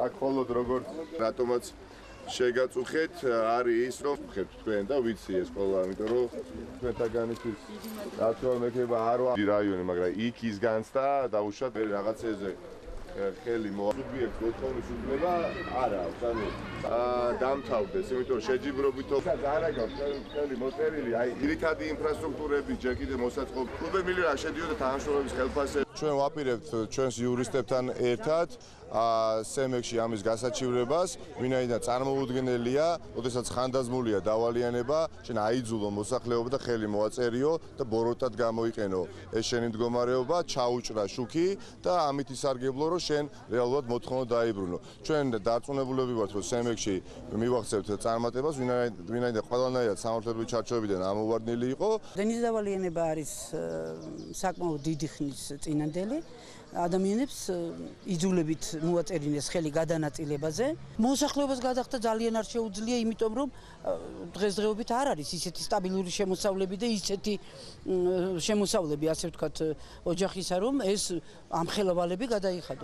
აქ ხოლოდ როგორც რატომაც შეგაწუხეთ არის ის რომ ხეთ თქვენ და ვიცი ეს ყველა ამიტომ რომ თქვენთაგანისთვის რაციონალ მეკება არ ვარ რაიონი მაგრამ იქ ის განცდა დაუშვათ მე რაღაცეზე ხელი მოაგვიეთ გოთხოვნის უფლება არა აქვს ანუ დამთავრდეს იმიტომ რომ შეჯიბრობითო არა გაქვს ხელი მოწერილი აი ძირითადი ინფრასტრუქტურები ჯერ კიდევ მოსაწყობ კლუბები რა შედიოდა თანამშრომლობის ხელფასზე ჩვენ ვაპირებთ ჩვენს იურისტებთან ერთად სემექსში ამის გასაჩივრებას, ვინაიდან წარმოუდგენელია, ოდესაც ხანდაზმულია დავალიანება, შენ აიძულო მოსახლეობა და ხელი მოაწერიო და ბოროტად გამოიყენო ეს შენი მდგომარეობა, ჩაუჭრა შუქი და ამით ისარგებლო, რომ შენ რეალურად მოთხოვნა დაიბრუნო. ჩვენ დარწმუნებულები ვართ, რომ სემექსში მივახცევთ წარმატებას, ვინაიდან ყველანაირად სამართლებრივი ჩარჩოებიდან ამოვარდნილი იყო. დენის დავალიანება არის საკმაოდ დიდი ხნის წინანდელი. ადამიანებს იძულებით მოაწერინეს ხელი გადანაწილებაზე. მოსახლეობას გადახდა ძალიან არ შეუძლია, იმიტომ რომ დღესდღეობით არ არის ისეთი სტაბილური შემოსავლები და ისეთი შემოსავლები, ასე ვთქვათ, ოჯახისა, რომ ეს ამ ხელავალები გადაიხადოს.